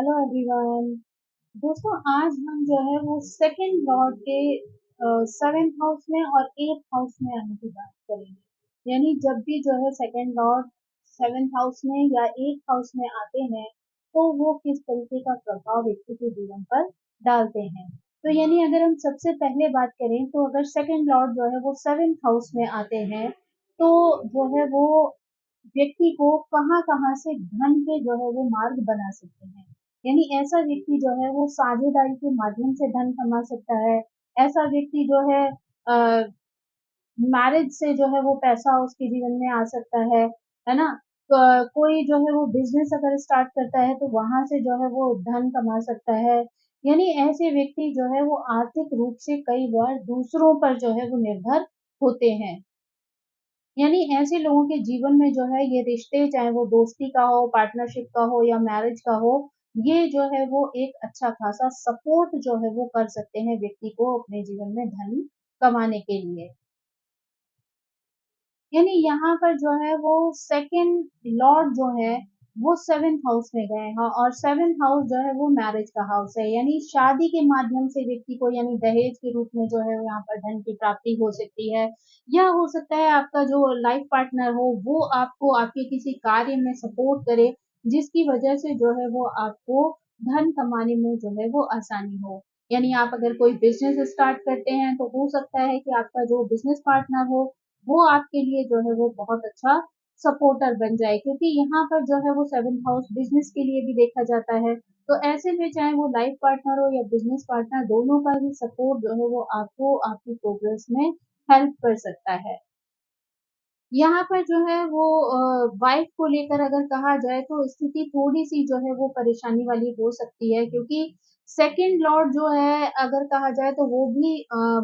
Hello everyone. दोस्तों, आज हम जो है वो सेकंड लॉर्ड के सेवेंथ हाउस में और एट्थ हाउस में आने की बात करेंगे। यानी जब भी जो है सेकंड लॉर्ड सेवेंथ हाउस में या एट्थ हाउस में आते हैं तो वो किस तरीके का प्रभाव व्यक्ति के जीवन पर डालते हैं। तो यानी अगर हम सबसे पहले बात करें तो अगर सेकंड लॉर्ड जो है वो सेवेंथ हाउस में आते हैं तो जो है वो व्यक्ति को कहाँ-कहाँ से धन के जो है वो मार्ग बना सकते हैं। यानी ऐसा व्यक्ति जो है वो साझेदारी के माध्यम से धन कमा सकता है। ऐसा व्यक्ति जो है मैरिज से जो है वो पैसा उसके जीवन में आ सकता है ना? कोई जो है वो बिज़नेस अगर स्टार्ट करता है तो वहाँ से जो है वो धन कमा सकता है। यानी ऐसे व्यक्ति जो है वो आर्थिक रूप से कई बार दूसरों पर जो है वो निर्भर होते हैं। यानी ऐसे लोगों के जीवन में जो है ये रिश्ते चाहे वो दोस्ती का हो, पार्टनरशिप का हो या मैरिज का हो, ये जो है वो एक अच्छा खासा सपोर्ट जो है वो कर सकते हैं व्यक्ति को अपने जीवन में धन कमाने के लिए। यानी यहाँ पर जो है वो सेकंड लॉर्ड जो है वो सेवेंथ हाउस में गए हैं और सेवेंथ हाउस जो है वो मैरिज का हाउस है। यानी शादी के माध्यम से व्यक्ति को यानी दहेज के रूप में जो है यहाँ पर धन की प्राप्ति हो सकती है, या हो सकता है आपका जो लाइफ पार्टनर हो वो आपको आपके किसी कार्य में सपोर्ट करे, जिसकी वजह से जो है वो आपको धन कमाने में जो है वो आसानी हो। यानी आप अगर कोई बिजनेस स्टार्ट करते हैं तो हो सकता है कि आपका जो बिजनेस पार्टनर हो वो आपके लिए जो है वो बहुत अच्छा सपोर्टर बन जाए, क्योंकि यहाँ पर जो है वो सेवेंथ हाउस बिजनेस के लिए भी देखा जाता है। तो ऐसे में चाहे वो लाइफ पार्टनर हो या बिजनेस पार्टनर, दोनों का ही सपोर्ट जो है वो आपको आपकी प्रोग्रेस में हेल्प कर सकता है। यहाँ पर जो है वो वाइफ को लेकर अगर कहा जाए तो स्थिति थोड़ी-सी जो है वो परेशानी वाली हो सकती है, क्योंकि सेकंड लॉर्ड जो है अगर कहा जाए तो वो भी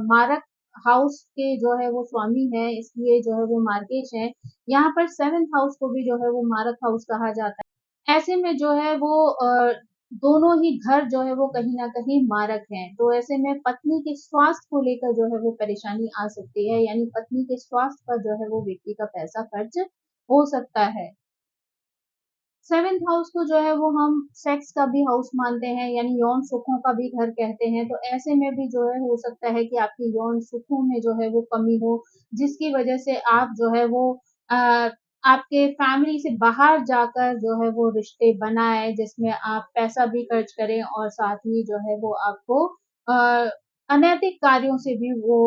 मारक हाउस के जो है वो स्वामी हैं, इसलिए जो है वो मार्गेश हैं। यहाँ पर सेवेंथ हाउस को भी जो है वो मारक हाउस कहा जाता है। ऐसे में जो है वो दोनों ही घर जो है वो कहीं न कहीं मारक हैं। तो ऐसे में पत्नी के स्वास्थ्य को लेकर जो है वो परेशानी आ सकती है, यानी पत्नी के स्वास्थ्य पर जो है वो व्यक्ति का पैसा खर्च हो सकता है। सेवेंथ हाउस को जो है वो हम सेक्स का भी हाउस मानते हैं, यानी यौन सुखों का भी घर कहते हैं। तो ऐसे में भी जो है हो सकता है कि आपके यौन सुखों में जो है वो कमी हो, जिसकी वजह से आप जो है वो अ, आपके फैमिली से बाहर जाकर जो है वो रिश्ते बनाएँ, जिसमें आप पैसा भी खर्च करें और साथ ही जो है वो आपको अ, अनैतिक कार्यों से भी वो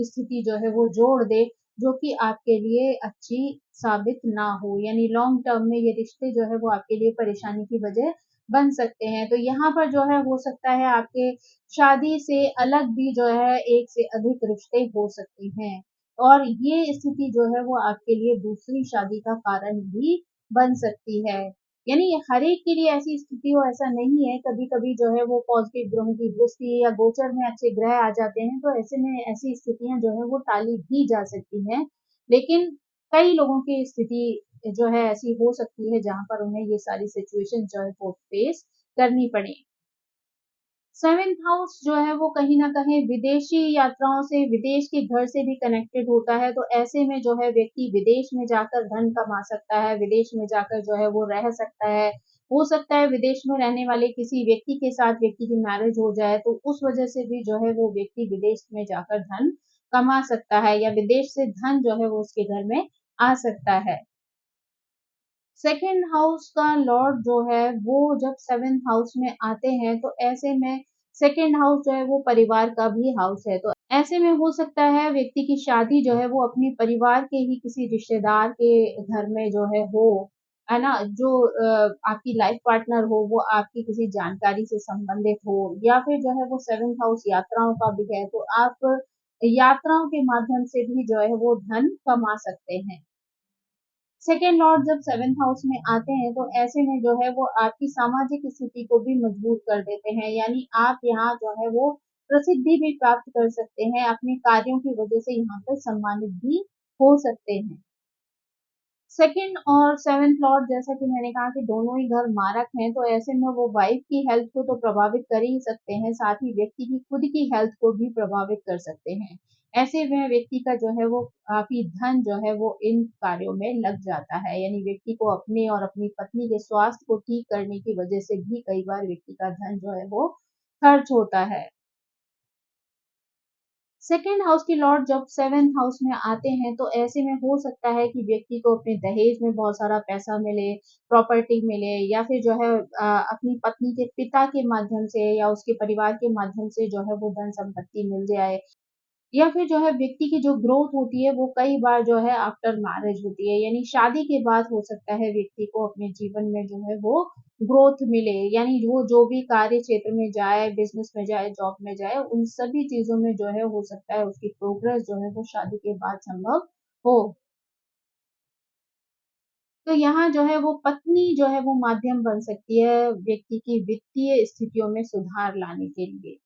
स्थिति जो है वो जोड़ दे, जो कि आपके लिए अच्छी साबित ना हो। यानी लॉन्ग टर्म में ये रिश्ते जो है वो आपके लिए परेशानी की वजह बन सकते हैं। तो यहाँ पर जो है हो सकता है आपके शादी से अलग भी जो है एक से अधिक रिश्ते हो सकते हैं, और ये स्थिति जो है वो आपके लिए दूसरी शादी का कारण भी बन सकती है। यानी हर एक के लिए ऐसी स्थिति हो ऐसा नहीं है, कभी-कभी जो है वो पॉजिटिव ग्रहों की दृष्टि या गोचर में अच्छे ग्रह आ जाते हैं, तो ऐसे में ऐसी स्थितियाँ जो है वो टाली भी जा सकती हैं। लेकिन कई लोगों की स्थिति जो है ऐसी हो सकती है जहाँ पर उन्हें ये सारी सिचुएशन जो है वो फेस करनी पड़े। सेवेंथ हाउस जो है वो कहीं न कहीं विदेशी यात्राओं से, विदेश के घर से भी कनेक्टेड होता है, तो ऐसे में जो है व्यक्ति विदेश में जाकर धन कमा सकता है, विदेश में जाकर जो है वो रह सकता है। हो सकता है विदेश में रहने वाले किसी व्यक्ति के साथ व्यक्ति की मैरिज हो जाए, तो उस वजह से भी जो है वो व्यक्ति विदेश में जाकर धन कमा सकता है, या विदेश से धन जो है वो उसके घर में आ सकता है। सेकंड हाउस का लॉर्ड जो है वो जब सेवेंथ हाउस में आते हैं तो ऐसे में सेकंड हाउस जो है वो परिवार का भी हाउस है। तो ऐसे में हो सकता है व्यक्ति की शादी जो है वो अपने परिवार के ही किसी रिश्तेदार के घर में जो है ना? जो आपकी लाइफ पार्टनर हो वो आपकी किसी जानकारी से संबंधित हो, या फिर जो है वो सेवेंथ हाउस यात्राओं का भी है, तो आप यात्राओं के माध्यम से भी जो है वो धन कमा सकते हैं। सेकंड लॉर्ड जब सेवेंथ हाउस में आते हैं तो ऐसे में जो है वो आपकी सामाजिक स्थिति को भी मजबूत कर देते हैं, यानी आप यहाँ जो है वो प्रसिद्धि भी प्राप्त कर सकते हैं, अपने कार्यों की वजह से यहाँ पर सम्मानित भी हो सकते हैं। सेकंड और सेवेंथ लॉर्ड, जैसा कि मैंने कहा कि दोनों ही घर मारक हैं, तो ऐसे में वो वाइफ की हेल्थ को तो प्रभावित कर ही सकते हैं, साथ ही व्यक्ति की खुद की हेल्थ को भी प्रभावित कर सकते हैं। ऐसे में व्यक्ति का जो है वो काफ़ी धन जो है वो इन कार्यों में लग जाता है। यानी व्यक्ति को अपने और अपनी पत्नी के स्वास्थ्य को ठीक करने की वजह से भी कई बार व्यक्ति का धन जो है वो खर्च होता है। सेकंड हाउस के लॉर्ड जब सेवेंथ हाउस में आते हैं तो ऐसे में हो सकता है कि व्यक्ति को अपने दहेज में बहुत सारा पैसा मिले, प्रॉपर्टी मिले या फिर जो है अपनी पत्नी के पिता के माध्यम से या उसके परिवार के माध्यम से जो है वो धन संपत्ति मिल जाए। या फिर जो है व्यक्ति की जो ग्रोथ होती है वो कई बार जो है आफ्टर मैरिज होती है, यानी शादी के बाद हो सकता है व्यक्ति को अपने जीवन में जो है वो ग्रोथ मिले, यानी वो जो भी कार्य क्षेत्र में जाए, बिजनेस में जाए, जॉब में जाए, उन सभी चीजों में जो है हो सकता है उसकी प्रोग्रेस जो है वो शादी के बाद संभव हो। तो यहाँ जो है वो पत्नी जो है वो माध्यम बन सकती है व्यक्ति की वित्तीय स्थितियों में सुधार लाने के लिए।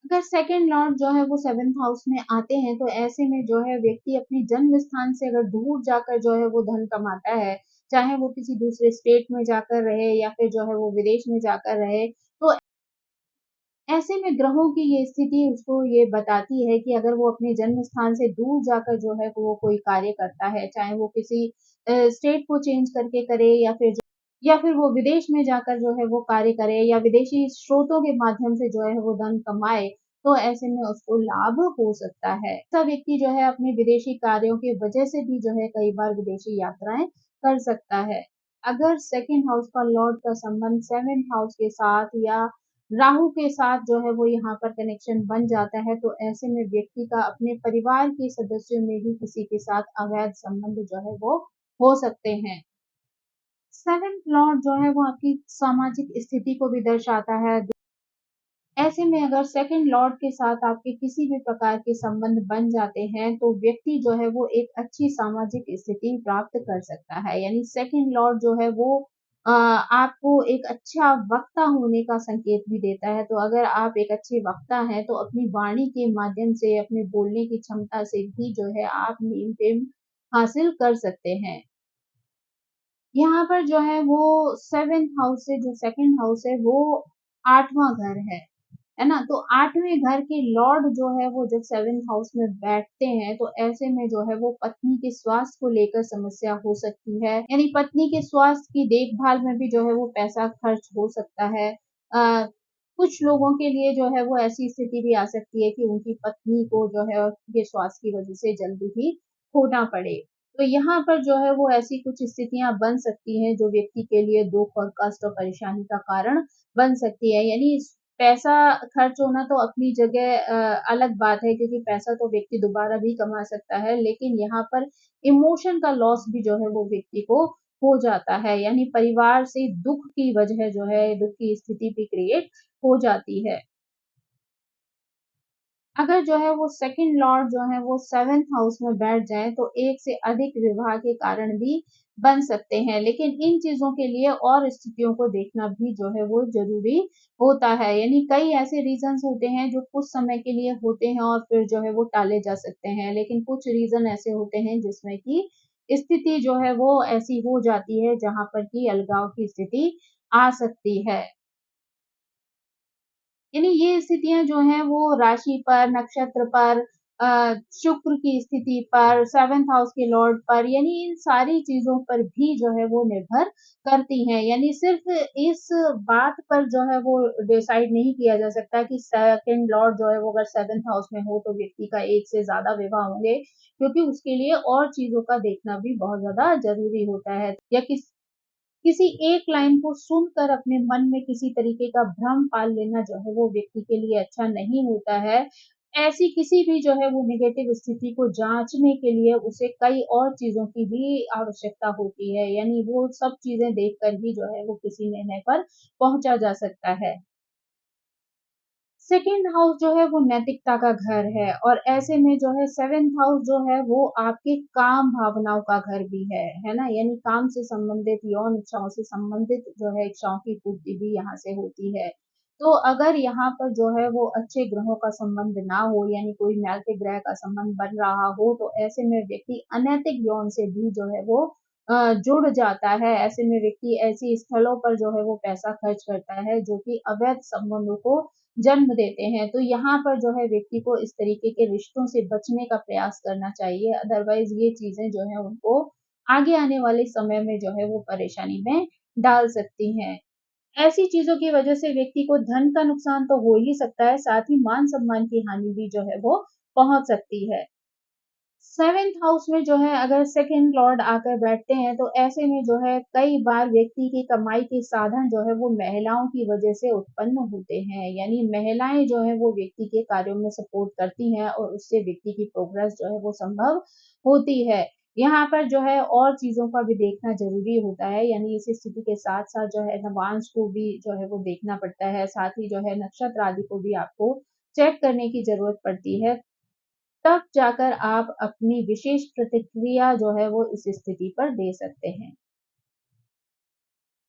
अगर सेकंड लॉर्ड जो है वो सेवेंथ हाउस में आते हैं तो ऐसे में जो है व्यक्ति अपने जन्म स्थान से अगर दूर जाकर जो है वो धन कमाता है, चाहे वो किसी दूसरे स्टेट में जाकर रहे या फिर जो है वो विदेश में जाकर रहे, तो ऐसे में ग्रहों की ये स्थिति उसको ये बताती है कि अगर वो अपने जन्म स्थान से दूर जाकर जो है वो कोई कार्य करता है, चाहे वो किसी स्टेट को चेंज करके करे या फिर वो विदेश में जाकर जो है वो कार्य करे या विदेशी स्रोतों के माध्यम से जो है वो धन कमाए, तो ऐसे में उसको लाभ हो सकता है। ऐसा व्यक्ति जो है अपने विदेशी कार्यों की वजह से भी जो है कई बार विदेशी यात्राएं कर सकता है। अगर सेकंड हाउस का लॉर्ड का संबंध सेवेंथ हाउस के साथ या राहु के साथ जो है वो यहाँ पर कनेक्शन बन जाता है, तो ऐसे में व्यक्ति का अपने परिवार के सदस्यों में भी किसी के साथ अवैध संबंध जो है वो हो सकते हैं। सेवेंथ लॉर्ड जो है वो आपकी सामाजिक स्थिति को भी दर्शाता है। ऐसे में अगर सेकंड लॉर्ड के साथ आपके किसी भी प्रकार के संबंध बन जाते हैं तो व्यक्ति जो है वो एक अच्छी सामाजिक स्थिति प्राप्त कर सकता है, यानी सेकंड लॉर्ड जो है वो आपको एक अच्छा वक्ता होने का संकेत भी देता है। तो अगर आप एक अच्छे वक्ता हैं तो अपनी वाणी के माध्यम से अपने बोलने की क्षमता से भी जो है आप नेम फेम हासिल कर सकते हैं। यहाँ पर जो है वो सेवेंथ हाउस से जो सेकंड हाउस है वो आठवां घर है ना? तो आठवें घर के लॉर्ड जो है वो जब सेवेंथ हाउस में बैठते हैं तो ऐसे में जो है वो पत्नी के स्वास्थ्य को लेकर समस्या हो सकती है, यानी पत्नी के स्वास्थ्य की देखभाल में भी जो है वो पैसा खर्च हो सकता है। कुछ लोगों के लिए जो है वो ऐसी स्थिति भी आ सकती है कि उनकी पत्नी को जो है उनके स्वास्थ्य की वजह से जल्दी ही खोना पड़े। तो यहाँ पर जो है वो ऐसी कुछ स्थितियाँ बन सकती हैं जो व्यक्ति के लिए दुःख और कष्ट और परेशानी का कारण बन सकती है। यानी पैसा खर्च होना तो अपनी जगह अलग बात है, क्योंकि पैसा तो व्यक्ति दोबारा भी कमा सकता है, लेकिन यहाँ पर इमोशन का लॉस भी जो है वो व्यक्ति को हो जाता है, यानी परिवार से दुःख की वजह जो है दुःख की स्थिति भी क्रिएट हो जाती है। अगर जो है वो सेकंड लॉर्ड जो है वो सेवेंथ हाउस में बैठ जाए तो एक से अधिक विवाह के कारण भी बन सकते हैं, लेकिन इन चीजों के लिए और स्थितियों को देखना भी जो है वो जरूरी होता है, यानी कई ऐसे रीजंस होते हैं जो कुछ समय के लिए होते हैं और फिर जो है वो टाले जा सकते हैं, लेकिन कुछ रीजन ऐसे होते हैं जिसमें कि स्थिति जो है वो ऐसी हो जाती है जहां पर कि अलगाव की स्थिति आ सकती है। यानी ये स्थितियाँ जो हैं वो राशि पर, नक्षत्र पर, शुक्र की स्थिति पर, सेवेंथ हाउस के लॉर्ड पर, यानी इन सारी चीज़ों पर भी जो है वो निर्भर करती हैं। यानी सिर्फ़ इस बात पर जो है वो डिसाइड नहीं किया जा सकता कि सेकंड लॉर्ड जो है वो अगर सेवेंथ हाउस में हो तो व्यक्ति का एक से ज़्यादा विवाह होंगे, क्योंकि उसके लिए और चीज़ों का देखना भी बहुत ज़्यादा ज़रूरी होता है। या किसी एक लाइन को सुनकर अपने मन में किसी तरीके का भ्रम पाल लेना जो है वो व्यक्ति के लिए अच्छा नहीं होता है। ऐसी किसी भी जो है वो नेगेटिव स्थिति को जाँचने के लिए उसे कई और चीज़ों की भी आवश्यकता होती है, यानी वो सब चीज़ें देखकर ही जो है वो किसी निर्णय पर पहुँचा जा सकता है। सेकंड हाउस जो है वो नैतिकता का घर है और ऐसे में जो है सेवेंथ हाउस जो है वो आपके काम भावनाओं का घर भी है ना? यानी काम से संबंधित यौन इच्छाओं से संबंधित जो है इच्छाओं की पूर्ति भी यहाँ से होती है। तो अगर यहाँ पर जो है वो अच्छे ग्रहों का संबंध ना हो, यानी कोई मैल ग्रह का संबंध बन रहा हो, तो ऐसे में व्यक्ति अनैतिक यौन से भी जो है वो जुड़ जाता है। ऐसे में व्यक्ति ऐसी स्थलों पर जो है वो पैसा खर्च करता है जो कि अवैध संबंधों को जन्म देते हैं, तो यहाँ पर जो है व्यक्ति को इस तरीके के रिश्तों से बचने का प्रयास करना चाहिए, अदरवाइज ये चीजें जो है उनको आगे आने वाले समय में जो है वो परेशानी में डाल सकती हैं। ऐसी चीजों की वजह से व्यक्ति को धन का नुकसान तो हो ही सकता है, साथ ही मान सम्मान की हानि भी जो है वो पहुंच सकती है। सेवेंथ हाउस में जो है अगर सेकंड लॉर्ड आकर बैठते हैं तो ऐसे में जो है कई बार व्यक्ति की कमाई के साधन जो है वो महिलाओं की वजह से उत्पन्न होते हैं, यानी महिलाएं जो है वो व्यक्ति के कार्यों में सपोर्ट करती हैं और उससे व्यक्ति की प्रोग्रेस जो है वो संभव होती है। यहाँ पर जो है और चीजों का भी देखना जरूरी होता है, यानी इस स्थिति के साथ साथ जो है नवांश को भी जो है वो देखना पड़ता है, साथ ही जो है नक्षत्र आदि को भी आपको चेक करने की जरूरत पड़ती है, तब जाकर आप अपनी विशेष प्रतिक्रिया जो है वो इस स्थिति पर दे सकते हैं।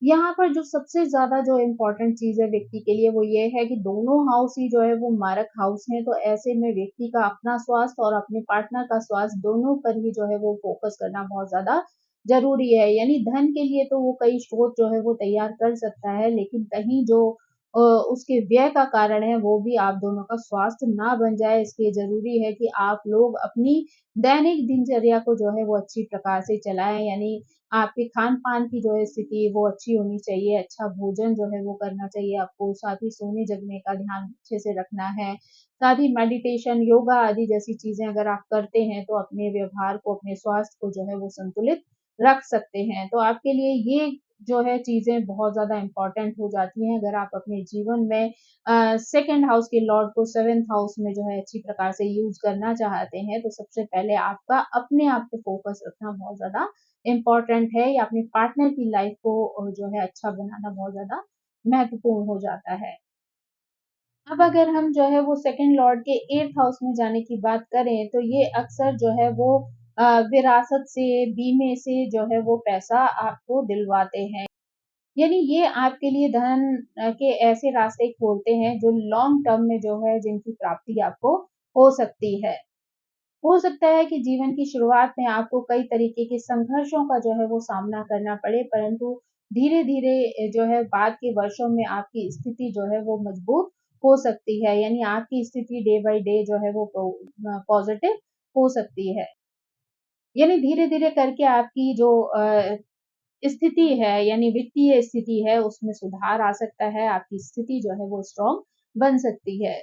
यहाँ पर जो सबसे ज़्यादा जो इम्पोर्टेंट चीज़ है व्यक्ति के लिए वो ये है कि दोनों हाउस ही जो है वो मारक हाउस हैं, तो ऐसे में व्यक्ति का अपना स्वास्थ्य और अपने पार्टनर का स्वास्थ्य दोनों पर ही जो है वो फ़ोकस करना बहुत ज़्यादा ज़रूरी है। यानी धन के लिए तो वो कई स्रोत जो है वो तैयार कर सकता है, लेकिन कहीं जो उसके व्यय का कारण है वो भी आप दोनों का स्वास्थ्य ना बन जाए, इसलिए ज़रूरी है कि आप लोग अपनी दैनिक दिनचर्या को जो है वो अच्छी प्रकार से चलाएँ, यानी आपके खान-पान की जो है स्थिति वो अच्छी होनी चाहिए, अच्छा भोजन जो है वो करना चाहिए आपको, साथ ही सोने-जगने का ध्यान अच्छे से रखना है। साथ ही मेडिटेशन, योगा आदि जैसी चीज़ें अगर आप करते हैं तो अपने व्यवहार को, अपने स्वास्थ्य को जो है वो संतुलित रख सकते हैं। तो आपके लिए ये जो है चीज़ें बहुत ज़्यादा इम्पोर्टेंट हो जाती हैं अगर आप अपने जीवन में सेकंड हाउस के लॉर्ड को सेवेंथ हाउस में जो है अच्छी प्रकार से यूज़ करना चाहते हैं, तो सबसे पहले आपका अपने आप पे फ़ोकस रखना बहुत ज़्यादा इम्पोर्टेंट है, या अपने पार्टनर की लाइफ को जो है अच्छा बनाना बहुत ज़्यादा महत्वपूर्ण हो जाता है। अब अगर हम जो है वो सेकंड लॉर्ड के 8th हाउस में जाने की बात करें, तो ये अक्सर जो है वो विरासत से, बीमे से जो है वो पैसा आपको दिलवाते हैं। यानी ये आपके लिए धन के ऐसे रास्ते खोलते हैं जो लॉन्ग टर्म में जो है जिनकी प्राप्ति आपको हो सकती है। हो सकता है कि जीवन की शुरुआत में आपको कई तरीके के संघर्षों का जो है वो सामना करना पड़े, परंतु धीरे-धीरे जो है बाद के वर्षों में आपकी स्थिति जो है वो मजबूत हो सकती है, यानी आपकी स्थिति डे बाय डे जो है वो पॉजिटिव हो सकती है। यानी धीरे-धीरे करके आपकी जो स्थिति है, यानी वित्तीय स्थिति है उसमें सुधार आ सकता है, आपकी स्थिति जो है वो स्ट्रॉन्ग बन सकती है।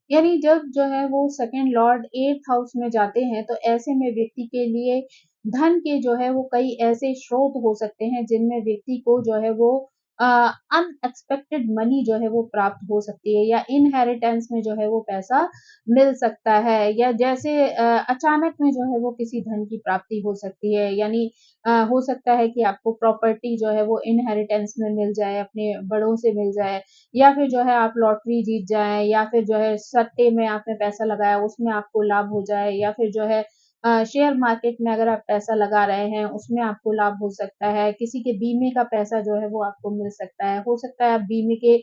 यानी जब जो है वो सेकंड लॉर्ड 8th हाउस में जाते हैं, तो ऐसे में व्यक्ति के लिए धन के जो है वो कई ऐसे स्रोत हो सकते हैं जिनमें व्यक्ति को जो है वो अ, अनएक्सपेक्टेड मनी जो है वो प्राप्त हो सकती है, या इनहेरिटेंस में जो है वो पैसा मिल सकता है, या जैसे अचानक में जो है वो किसी धन की प्राप्ति हो सकती है, यानी हो सकता है कि आपको प्रॉपर्टी जो है वो इनहेरिटेंस में मिल जाए, अपने बड़ों से मिल जाए, या फिर जो है आप लॉटरी जीत जाएँ, या फिर जो है सट्टे में आपने पैसा लगाया उसमें आपको लाभ हो जाए, या फिर जो है शेयर मार्केट में अगर आप पैसा लगा रहे हैं उसमें आपको लाभ हो सकता है। किसी के बीमे का पैसा जो है वो आपको मिल सकता है। हो सकता है आप बीमे के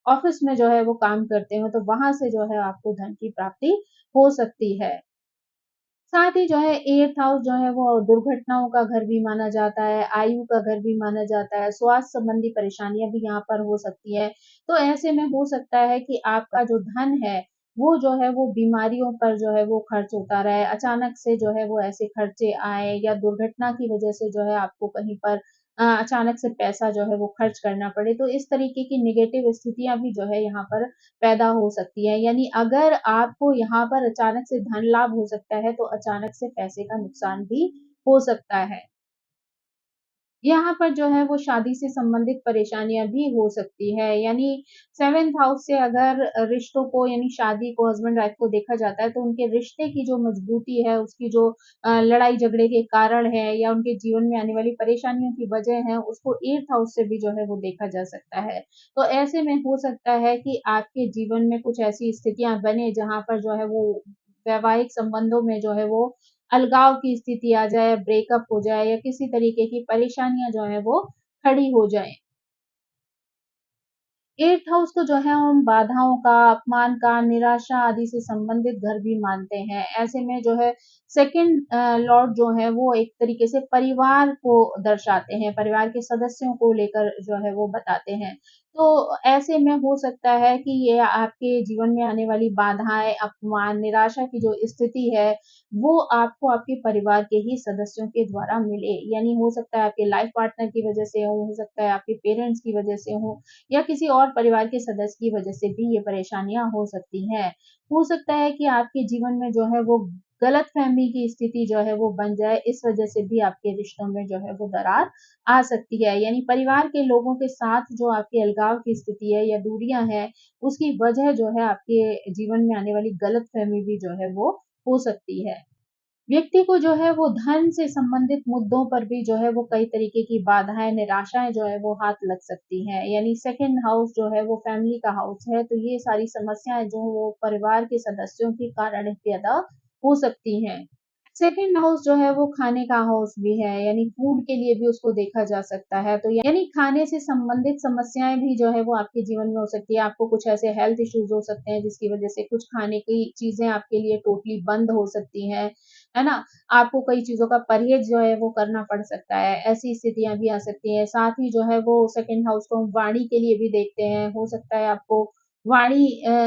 ऑफ़िस में जो है वो काम करते हो, तो वहाँ से जो है आपको धन की प्राप्ति हो सकती है। साथ ही जो है 8th हाउस जो है वो दुर्घटनाओं का घर भी माना जाता है, आयु का घर भी माना जाता है, स्वास्थ्य संबंधी परेशानियाँ भी यहाँ पर हो सकती है। तो ऐसे में हो सकता है कि आपका जो धन है, वो जो है वो बीमारियों पर जो है वो खर्च होता रहे, अचानक से जो है वो ऐसे खर्चे आएँ, या दुर्घटना की वजह से जो है आपको कहीं पर अचानक से पैसा जो है वो खर्च करना पड़े। तो इस तरीके की नेगेटिव स्थितियाँ भी जो है यहाँ पर पैदा हो सकती है। यानी अगर आपको यहाँ पर अचानक से धन लाभ हो सकता है, तो अचानक से पैसे का नुकसान भी हो सकता है। यहाँ पर जो है वो शादी से संबंधित परेशानियाँ भी हो सकती है, यानी 7th हाउस से अगर रिश्तों को, यानी शादी को, हस्बैंड वाइफ को देखा जाता है, तो उनके रिश्ते की जो मजबूती है, उसकी जो लड़ाई-झगड़े के कारण है, या उनके जीवन में आने वाली परेशानियों की वजह है, उसको 8th हाउस से भी जो है वो देखा जा सकता है। तो ऐसे में हो सकता है कि आपके जीवन में कुछ ऐसी स्थितियाँ बने जहाँ पर जो है वो वैवाहिक संबंधों में जो है वो अलगाव की स्थिति आ जाए, ब्रेकअप हो जाए, या किसी तरीके की परेशानियाँ जो है वो खड़ी हो जाएँ। 8th हाउस को जो है हम बाधाओं का, अपमान का, निराशा आदि से संबंधित घर भी मानते हैं। ऐसे में जो है सेकंड लॉर्ड जो है वो एक तरीके से परिवार को दर्शाते हैं, परिवार के सदस्यों को लेकर जो है वो बताते हैं। तो ऐसे में हो सकता है कि ये आपके जीवन में आने वाली बाधाएँ, अपमान, निराशा की जो स्थिति है, वो आपको आपके परिवार के ही सदस्यों के द्वारा मिले। यानी हो सकता है आपके लाइफ पार्टनर की वजह से हो सकता है आपके पेरेंट्स की वजह से हो या किसी और परिवार के सदस्य की वजह से भी ये परेशानियाँ हो सकती हैं। हो सकता है कि आपके जीवन में जो है वो गलतफ़हमी की स्थिति जो है वो बन जाए, इस वजह से भी आपके रिश्तों में जो है वो दरार आ सकती है। यानी परिवार के लोगों के साथ जो आपकी अलगाव की स्थिति है या दूरियाँ हैं, उसकी वजह जो है आपके जीवन में आने वाली गलतफ़हमी भी जो है वो हो सकती है। व्यक्ति को जो है वो धन से संबंधित मुद्दों पर भी जो है वो कई तरीके की बाधाएँ, निराशाएँ जो है वो हाथ लग सकती हैं। यानी सेकंड हाउस जो है वो फैमिली का हाउस है, तो ये सारी समस्याएँ जो वो परिवार के सदस्यों के कारण पैदा हो सकती हैं। सेकंड हाउस जो है वो खाने का हाउस भी है, यानी फूड के लिए भी उसको देखा जा सकता है। तो यानी खाने से संबंधित समस्याएँ भी जो है वो आपके जीवन में हो सकती है। आपको कुछ ऐसे हेल्थ इश्यूज़ हो सकते हैं जिसकी वज़ह से कुछ खाने की चीज़ें आपके लिए टोटली बंद हो सकती हैं, है ना? आपको कई चीज़ों का परहेज़ जो है वो करना पड़ सकता है, ऐसी स्थितियाँ भी आ सकती हैं। साथ ही जो है वो सेकंड हाउस को हम वाणी के लिए भी देखते हैं, हो सकता है आपको वाणी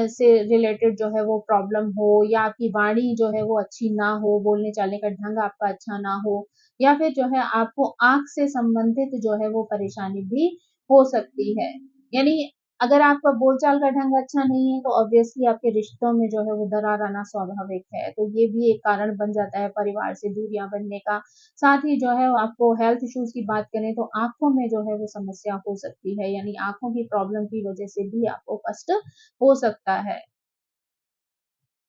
से रिलेटेड जो है वो प्रॉब्लम हो या आपकी वाणी जो है वो अच्छी ना हो, बोलने-चालने का ढंग आपका अच्छा ना हो या फिर जो है आपको आँख से संबंधित जो है वो परेशानी भी हो सकती है। यानी अगर आपका बोलचाल का ढंग अच्छा नहीं है, तो ऑब्वियसली आपके रिश्तों में जो है वो दरार आना स्वाभाविक है। तो ये भी एक कारण बन जाता है परिवार से दूरियाँ बनने का। साथ ही जो है आपको हेल्थ इश्यूज़ की बात करें तो आँखों में जो है वो समस्या हो सकती है, यानी आँखों की प्रॉब्लम की वज़ह से भी आपको कष्ट हो सकता है।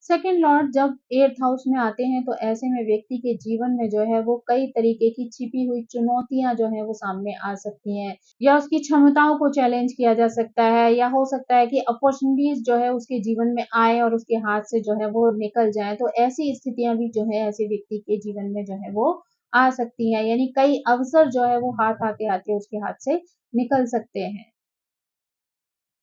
सेकंड लॉर्ड जब 8th हाउस में आते हैं तो ऐसे में व्यक्ति के जीवन में जो है वो कई तरीके की छिपी हुई चुनौतियाँ जो हैं वो सामने आ सकती हैं या उसकी क्षमताओं को चैलेंज किया जा सकता है या हो सकता है कि अपॉर्च्युनिटीज़ जो है उसके जीवन में आए और उसके हाथ से जो है वो निकल जाएँ। तो ऐसी स्थितियाँ भी जो है ऐसे व्यक्ति के जीवन में जो है वो आ सकती हैं। यानी कई अवसर जो है वो हाथ आते-आते उसके हाथ से निकल सकते हैं।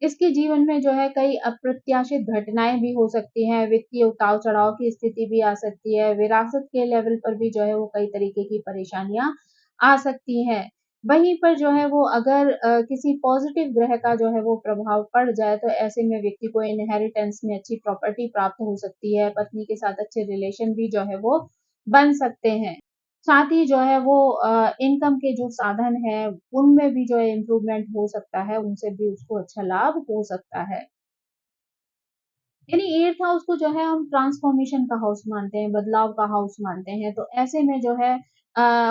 इसके जीवन में जो है कई अप्रत्याशित घटनाएँ भी हो सकती हैं, वित्तीय उतार-चढ़ाव की स्थिति भी आ सकती है, विरासत के लेवल पर भी जो है वो कई तरीके की परेशानियाँ आ सकती हैं। वहीं पर जो है वो अगर किसी पॉज़िटिव ग्रह का जो है वो प्रभाव पड़ जाए तो ऐसे में व्यक्ति को इनहेरिटेंस में अच्छी प्रॉपर्टी प्राप्त हो सकती है, पत्नी के साथ अच्छे रिलेशन भी जो है वो बन सकते हैं। साथ ही जो है वो इनकम के जो साधन हैं, उनमें भी जो है इम्प्रूवमेंट हो सकता है, उनसे भी उसको अच्छा लाभ हो सकता है। यानी 8th हाउस को जो है हम ट्रांसफॉर्मेशन का हाउस मानते हैं, बदलाव का हाउस मानते हैं। तो ऐसे में जो है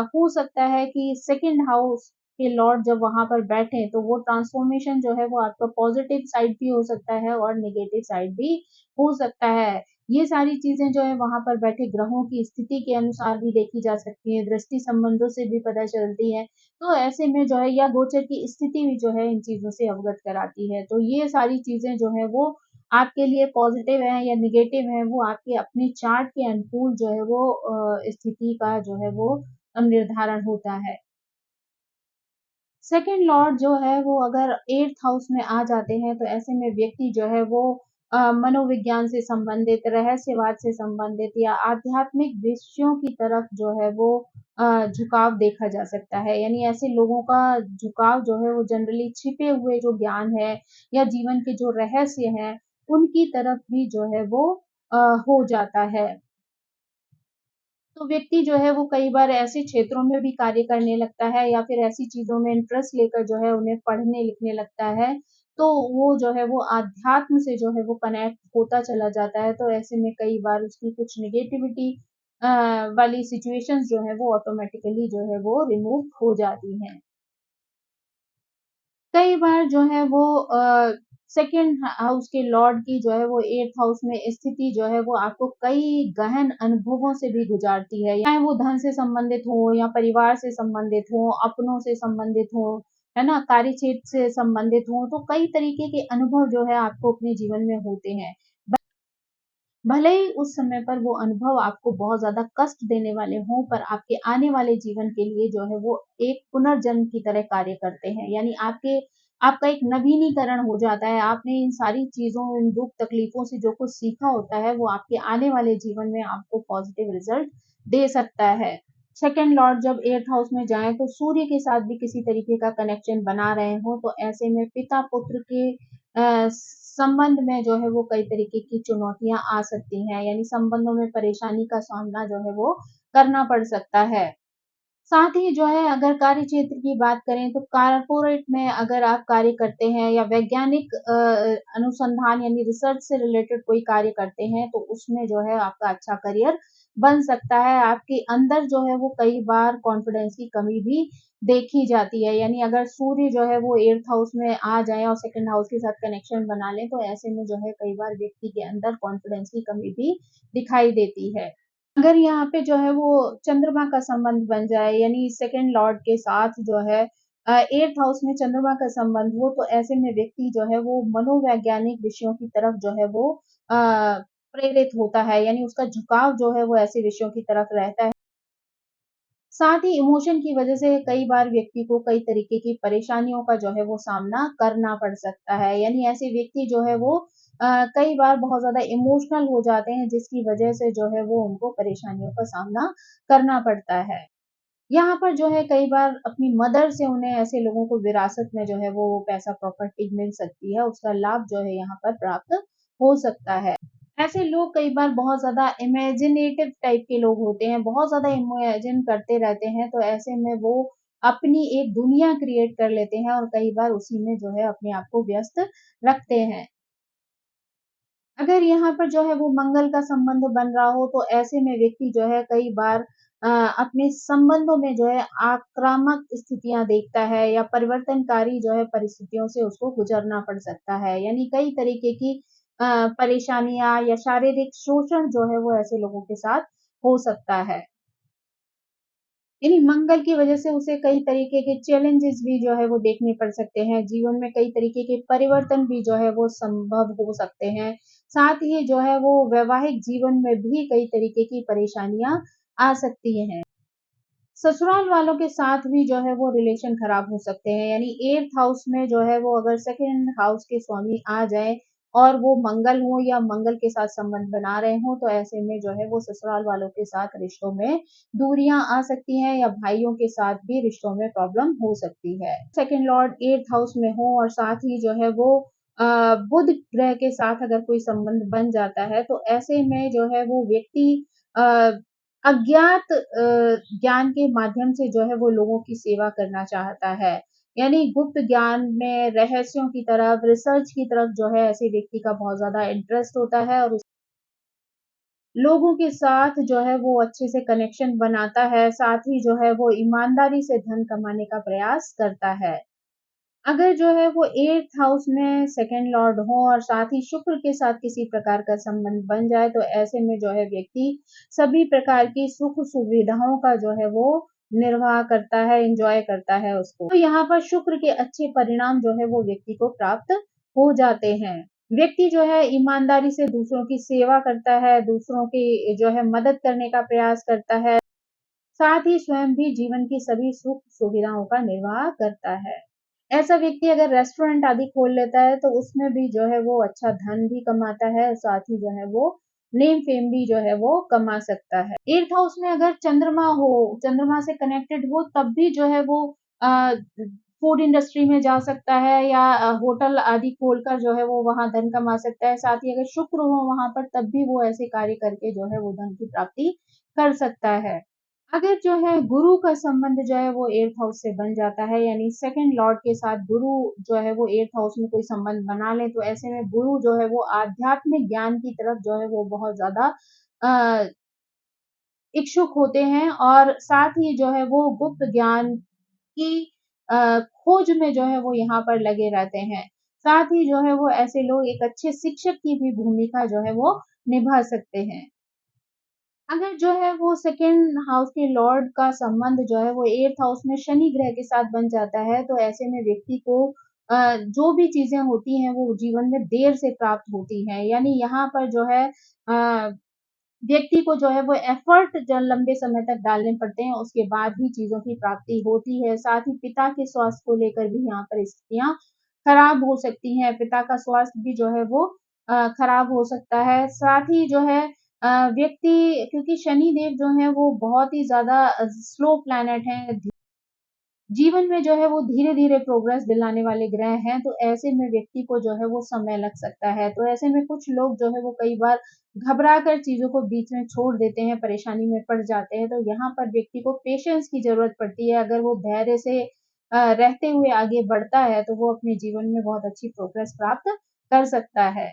हो सकता है कि सेकंड हाउस के लॉर्ड जब वहाँ पर बैठें, तो वो ट्रांसफॉर्मेशन जो है वो आपका पॉज़िटिव साइड भी हो सकता है और नेगेटिव साइड भी हो सकता है। ये सारी चीज़ें जो है वहाँ पर बैठे ग्रहों की स्थिति के अनुसार भी देखी जा सकती हैं, दृष्टि संबंधों से भी पता चलती हैं। तो ऐसे में जो है या गोचर की स्थिति भी जो है इन चीज़ों से अवगत कराती है। तो ये सारी चीज़ें जो है वो आपके लिए पॉज़िटिव है या नेगेटिव है, वो आपके अपने चार्ट के अनुकूल जो है वो स्थिति का जो है वो निर्धारण होता है। सेकंड लॉर्ड जो है वो अगर 8th हाउस में आ जाते हैं तो ऐसे में व्यक्ति जो है वो मनोविज्ञान से संबंधित, रहस्यवाद से संबंधित या आध्यात्मिक विषयों की तरफ जो है वो झुकाव देखा जा सकता है। यानी ऐसे लोगों का झुकाव जो है वो जनरली छिपे हुए जो ज्ञान है या जीवन के जो रहस्य हैं, उनकी तरफ भी जो है वो अ, हो जाता है। तो व्यक्ति जो है वो कई बार ऐसे क्षेत्रों में भी कार्य करने लगता है या फिर ऐसी चीज़ों में इंटरेस्ट लेकर जो है उन्हें पढ़ने-लिखने लगता है, तो वो जो है वो आध्यात्म से जो है वो कनेक्ट होता चला जाता है, तो ऐसे में कई बार उसकी कुछ नेगेटिविटी अ, वाली सिचुएशंस जो है वो ऑटोमैटिकली जो है वो रिमूव हो जाती हैं। कई बार जो है वो सेकंड हाउस के लॉर्ड की जो है वो 8th हाउस में स्थिति जो है वो आपको कई गहन अनुभवों से भी गुज़ारती है। चाहे वो धन से संबंधित हो या परिवार से संबंधित हो, अपनों से संबंधित हो, है ना? कार्यक्षेत्र से संबंधित हो, तो कई तरीके के अनुभव जो है आपको अपने जीवन में होते हैं। भले ही उस समय पर वो अनुभव आपको बहुत ज़्यादा कष्ट देने वाले हों, पर आपके आने वाले जीवन के लिए जो है वो एक पुनर्जन्म की तरह कार्य करते हैं। यानी आपका एक नवीनीकरण हो जाता है। आपने इन सारी चीज़ों, इन दुःख-तकलीफ़ों से जो कुछ सीखा होता है, वो आपके आने वाले जीवन में आपको पॉज़िटिव रिज़ल्ट दे सकता है। सेकंड लॉर्ड जब 8th हाउस में जाए तो सूर्य के साथ भी किसी तरीके का कनेक्शन बना रहे हो, तो ऐसे में पिता पुत्र के संबंध में जो है वो कई तरीके की चुनौतियां आ सकती हैं, यानी संबंधों में परेशानी का सामना जो है वो करना पड़ सकता है। साथ ही जो है अगर कार्य क्षेत्र की बात करें तो कारपोरेट में अगर आप कार्य करते हैं या वैज्ञानिक अनुसंधान यानी रिसर्च से रिलेटेड कोई कार्य करते हैं, तो उसमें जो है आपका अच्छा करियर बन सकता है। आपके अंदर जो है वो कई बार कॉन्फिडेंस की कमी भी देखी जाती है, यानी अगर सूर्य जो है वो 8th हाउस में आ जाए और सेकंड हाउस के साथ कनेक्शन बना लें, तो ऐसे में जो है कई बार व्यक्ति के अंदर कॉन्फिडेंस की कमी भी दिखाई देती है। अगर यहाँ पे जो है वो चंद्रमा का संबंध बन जाए, यानी सेकंड लॉर्ड के साथ जो है 8th हाउस में चंद्रमा का संबंध हो, तो ऐसे में व्यक्ति जो है वो मनोवैज्ञानिक विषयों की तरफ जो है वो प्रेरित होता है, यानी उसका झुकाव जो है वो ऐसे विषयों की तरफ रहता है। साथ ही इमोशन की वजह से कई बार व्यक्ति को कई तरीके की परेशानियों का जो है वो सामना करना पड़ सकता है, यानी ऐसे व्यक्ति जो है वो कई बार बहुत ज़्यादा इमोशनल हो जाते हैं, जिसकी वजह से जो है वो उनको परेशानियों का सामना करना पड़ता है। यहाँ पर जो है कई बार अपनी मदर से उन्हें ऐसे लोगों को विरासत में जो है वो पैसा प्रॉपर्टी मिल सकती है, उसका लाभ जो है यहाँ पर प्राप्त हो सकता है। ऐसे लोग कई बार बहुत ज़्यादा इमेजिनेटिव टाइप के लोग होते हैं, बहुत ज़्यादा इमेजिन करते रहते हैं, तो ऐसे में वो अपनी एक दुनिया क्रिएट कर लेते हैं और कई बार उसी में जो है अपने आप को व्यस्त रखते हैं। अगर यहाँ पर जो है वो मंगल का संबंध बन रहा हो, तो ऐसे में व्यक्ति जो है कई बार अपने संबंधों में जो है आक्रामक स्थितियां देखता है या परिवर्तनकारी जो है परिस्थितियों से उसको गुजरना पड़ सकता है, यानी कई तरीके की परेशानियां या शारीरिक शोषण जो है वो ऐसे लोगों के साथ हो सकता है। यानी मंगल की वजह से उसे कई तरीके के चैलेंजेस भी जो है वो देखने पड़ सकते हैं। जीवन में कई तरीके के परिवर्तन भी जो है वो संभव हो सकते हैं। साथ ही जो है वो वैवाहिक जीवन में भी कई तरीके की परेशानियां आ सकती हैं। ससुराल वालों के साथ भी जो है वो रिलेशन खराब हो सकते हैं, यानी 8th हाउस में जो है वो अगर सेकंड हाउस के स्वामी आ जाए और वो मंगल हो या मंगल के साथ संबंध बना रहे हो, तो ऐसे में जो है वो ससुराल वालों के साथ रिश्तों में दूरियां आ सकती हैं या भाइयों के साथ भी रिश्तों में प्रॉब्लम हो सकती है। सेकंड लॉर्ड 8th हाउस में हो और साथ ही जो है वो बुध ग्रह के साथ अगर कोई संबंध बन जाता है, तो ऐसे में जो है वो व्यक्ति अज्ञात ज्ञान के माध्यम से जो है वो लोगों की सेवा करना चाहता है, यानी गुप्त ज्ञान में रहस्यों की तरफ, रिसर्च की तरफ जो है ऐसे व्यक्ति का बहुत ज़्यादा इंटरेस्ट होता है और लोगों के साथ जो है वो अच्छे से कनेक्शन बनाता है, साथ ही जो है वो ईमानदारी से धन कमाने का प्रयास करता है। अगर जो है वो 8th हाउस में सेकंड लॉर्ड हो और साथ ही शुक्र के साथ किसी प्रकार का संबंध बन जाए, तो ऐसे में जो है व्यक्ति सभी प्रकार की सुख सुविधाओं का जो है वो निर्वाह करता है, एंजॉय करता है उसको। तो यहाँ पर शुक्र के अच्छे परिणाम जो है वो व्यक्ति को प्राप्त हो जाते हैं। व्यक्ति जो है ईमानदारी से दूसरों की सेवा करता है, दूसरों की जो है मदद करने का प्रयास करता है, साथ ही स्वयं भी जीवन की सभी सुख सुविधाओं का निर्वाह करता है। ऐसा व्यक्ति अगर रेस्टोरेंट आदि खोल लेता है, तो उसमें भी जो है वो अच्छा धन भी कमाता है, साथ ही जो है वो नेम फेम भी जो है वो कमा सकता है। 8th हाउस में अगर चंद्रमा हो, चंद्रमा से कनेक्टेड हो, तब भी जो है वो फूड इंडस्ट्री में जा सकता है या होटल आदि खोलकर जो है वो वहाँ धन कमा सकता है। साथ ही अगर शुक्र हो वहाँ पर, तब भी वो ऐसे कार्य करके जो है वो धन की प्राप्ति कर सकता है। अगर जो है गुरु का संबंध जो है वो 8th हाउस से बन जाता है, यानी सेकंड लॉर्ड के साथ गुरु जो है वो 8th हाउस में कोई संबंध बना ले, तो ऐसे में गुरु जो है वो आध्यात्मिक ज्ञान की तरफ जो है वो बहुत ज्यादा अ, इच्छुक होते हैं और साथ ही जो है वो गुप्त ज्ञान की खोज में जो है वो यहाँ पर लगे रहते हैं। साथ ही जो है वो ऐसे लोग एक अच्छे शिक्षक की भी भूमिका जो है वो निभा सकते हैं। अगर जो है वो सेकंड हाउस के लॉर्ड का संबंध जो है वो 8th हाउस में शनि ग्रह के साथ बन जाता है, तो ऐसे में व्यक्ति को जो भी चीजें होती हैं वो जीवन में देर से प्राप्त होती हैं, यानी यहाँ पर जो है व्यक्ति को जो है वो एफर्ट जो लंबे समय तक डालने पड़ते हैं, उसके बाद ही चीजों की प्राप्ति होती है। साथ ही पिता के स्वास्थ्य को लेकर भी यहाँ पर स्थितियां खराब हो सकती हैं, पिता का स्वास्थ्य भी जो है वो खराब हो सकता है। साथ ही जो है व्यक्ति, क्योंकि शनि देव जो है वो बहुत ही ज़्यादा स्लो प्लैनेट है, जीवन में जो है वो धीरे-धीरे प्रोग्रेस दिलाने वाले ग्रह हैं, तो ऐसे में व्यक्ति को जो है वो समय लग सकता है। तो ऐसे में कुछ लोग जो है वो कई बार घबरा कर चीज़ों को बीच में छोड़ देते हैं, परेशानी में पड़ जाते हैं। तो यहाँ पर व्यक्ति को पेशेंस की ज़रूरत पड़ती है। अगर वो धैर्य से रहते हुए आगे बढ़ता है, तो वो अपने जीवन में बहुत अच्छी प्रोग्रेस प्राप्त कर सकता है।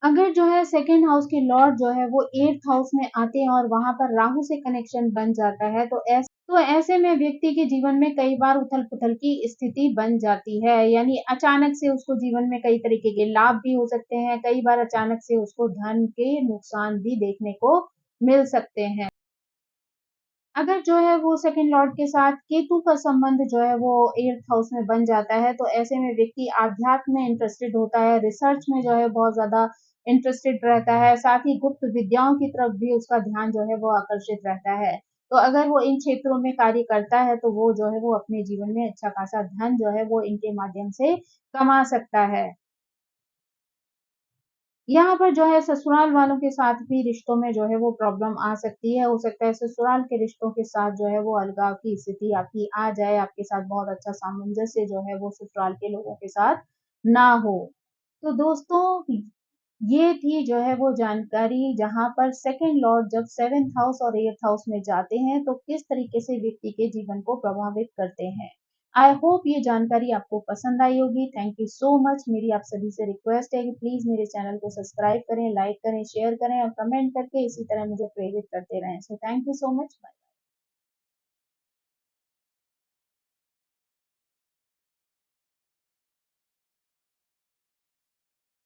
अगर जो है सेकंड हाउस के लॉर्ड जो है वो 8th हाउस में आते हैं और वहाँ पर राहु से कनेक्शन बन जाता है, तो ऐसे में व्यक्ति के जीवन में कई बार उथल-पुथल की स्थिति बन जाती है। यानी अचानक से उसको जीवन में कई तरीके के लाभ भी हो सकते हैं, कई बार अचानक से उसको धन के नुकसान भी देखने को मिल सकते हैं। अगर जो है वो सेकंड लॉर्ड के साथ केतु का संबंध जो है वो 8th हाउस में बन जाता है, तो ऐसे में व्यक्ति आध्यात्म में इंटरेस्टेड होता है, रिसर्च में जो है बहुत ज़्यादा इंटरेस्टेड रहता है, साथ ही गुप्त विद्याओं की तरफ भी उसका ध्यान जो है वो आकर्षित रहता है। तो अगर वो इन क्षेत्रों में कार्य करता है, तो वो जो है वो अपने जीवन में अच्छा खासा धन जो है वो इनके माध्यम से कमा सकता है। यहाँ पर जो है ससुराल वालों के साथ भी रिश्तों में जो है वो प्रॉब्लम आ सकती है। हो सकता है ससुराल के रिश्तों के साथ जो है वो अलगाव की स्थिति आपकी आ जाए, आपके साथ बहुत अच्छा सामंजस्य जो है वो ससुराल के लोगों के साथ ना हो। तो दोस्तों, ये थी जो है वो जानकारी, जहाँ पर सेकंड लॉर्ड जब 7th हाउस और 8th हाउस में जाते हैं, तो किस तरीके से व्यक्ति के जीवन को प्रभावित करते हैं। आई होप ये जानकारी आपको पसंद आई होगी। Thank you so much. मेरी आप सभी से रिक्वेस्ट है कि प्लीज मेरे चैनल को सब्सक्राइब करें, लाइक करें, शेयर करें और कमेंट करके इसी तरह मुझे प्रेरित करते रहें। So thank you so much. Bye.